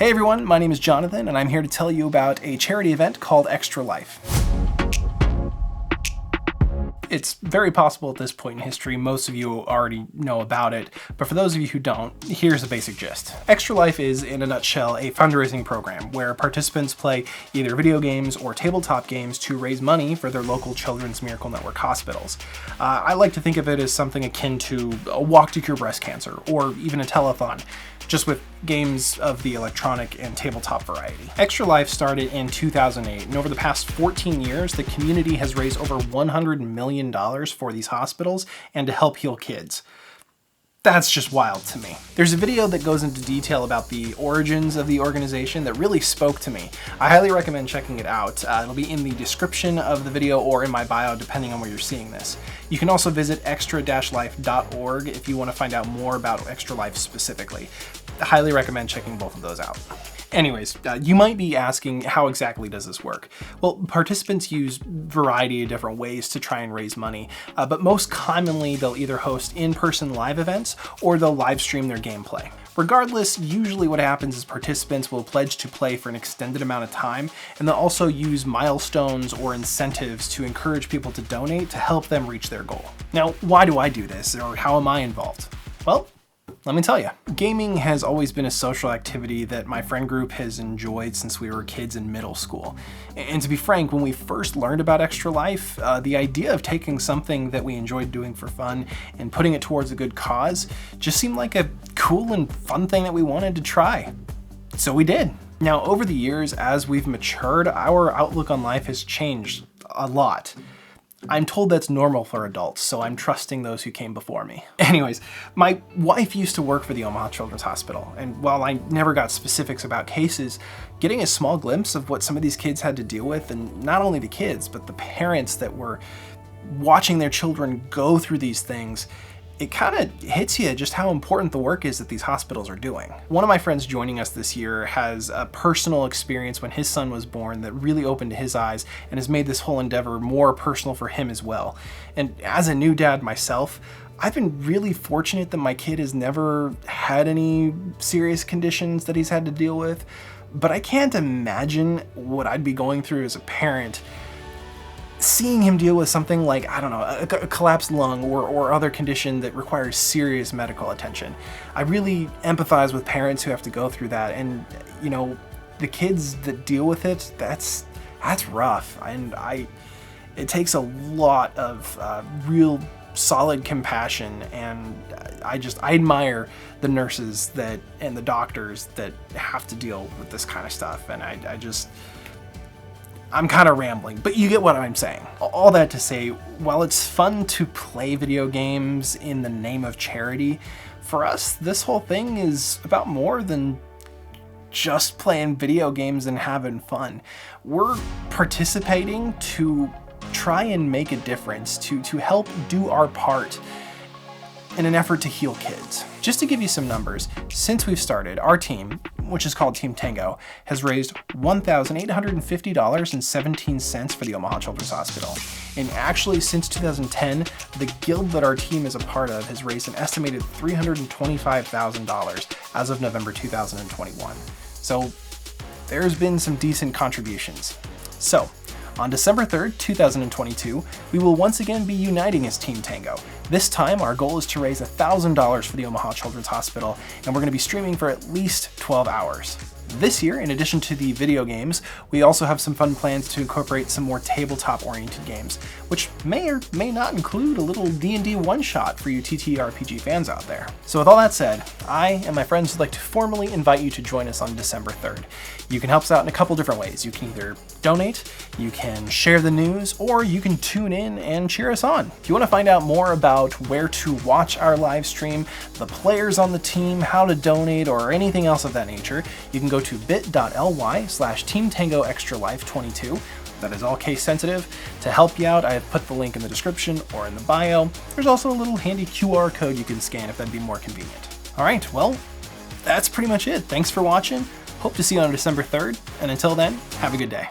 Hey everyone, my name is Jonathan, and I'm here to tell you about a charity event called Extra Life. It's very possible at this point in history most of you already know about it, but for those of you who don't, here's the basic gist. Extra Life is, in a nutshell, a fundraising program where participants play either video games or tabletop games to raise money for their local Children's Miracle Network hospitals. I like to think of it as something akin to a walk to cure breast cancer, or even a telethon, just with games of the electronic and tabletop variety. Extra Life started in 2008, and over the past 14 years, the community has raised over $100 million for these hospitals and to help heal kids. That's just wild to me. There's a video that goes into detail about the origins of the organization that really spoke to me. I highly recommend checking it out. It'll be in the description of the video or in my bio, depending on where you're seeing this. You can also visit extra-life.org if you want to find out more about Extra Life specifically. I highly recommend checking both of those out. Anyways, you might be asking, how exactly does this work? Well, participants use a variety of different ways to try and raise money, but most commonly they'll either host in-person live events or they'll live stream their gameplay. Regardless, usually what happens is participants will pledge to play for an extended amount of time, and they'll also use milestones or incentives to encourage people to donate to help them reach their goal. Now, why do I do this, or how am I involved? Well, let me tell you. Gaming has always been a social activity that my friend group has enjoyed since we were kids in middle school. And to be frank, when we first learned about Extra Life, the idea of taking something that we enjoyed doing for fun and putting it towards a good cause just seemed like a cool and fun thing that we wanted to try. So we did. Now, over the years, as we've matured, our outlook on life has changed a lot. I'm told that's normal for adults, so I'm trusting those who came before me. Anyways, my wife used to work for the Omaha Children's Hospital, and while I never got specifics about cases, getting a small glimpse of what some of these kids had to deal with, and not only the kids, but the parents that were watching their children go through these things, it kind of hits you just how important the work is that these hospitals are doing. One of my friends joining us this year has a personal experience when his son was born that really opened his eyes and has made this whole endeavor more personal for him as well. And as a new dad myself, I've been really fortunate that my kid has never had any serious conditions that he's had to deal with, but I can't imagine what I'd be going through as a parent seeing him deal with something like, I don't know, a collapsed lung or other condition that requires serious medical attention. I really empathize with parents who have to go through that, and you know, the kids that deal with it, that's rough. And it takes a lot of real solid compassion, and I admire the nurses and the doctors that have to deal with this kind of stuff, and I'm kind of rambling, but you get what I'm saying. All that to say, while it's fun to play video games in the name of charity, for us, this whole thing is about more than just playing video games and having fun. We're participating to try and make a difference, to help do our part in an effort to heal kids. Just to give you some numbers, since we've started, our team, which is called Team Tango, has raised $1,850.17 for the Omaha Children's Hospital. And actually, since 2010, the guild that our team is a part of has raised an estimated $325,000 as of November 2021. So there's been some decent contributions. So, on December 3rd, 2022, we will once again be uniting as Team Tango. This time, our goal is to raise $1,000 for the Omaha Children's Hospital, and we're going to be streaming for at least 12 hours. This year, in addition to the video games, we also have some fun plans to incorporate some more tabletop-oriented games, which may or may not include a little D&D one-shot for you TTRPG fans out there. So with all that said, I and my friends would like to formally invite you to join us on December 3rd. You can help us out in a couple different ways. You can either donate, you can share the news, or you can tune in and cheer us on. If you want to find out more about where to watch our live stream, the players on the team, how to donate, or anything else of that nature, you can go to bit.ly/TeamTangoExtraLife22. That is all case sensitive. To help you out, I have put the link in the description or in the bio. There's also a little handy QR code you can scan if that'd be more convenient. All right, well, that's pretty much it. Thanks for watching. Hope to see you on December 3rd, and until then, have a good day.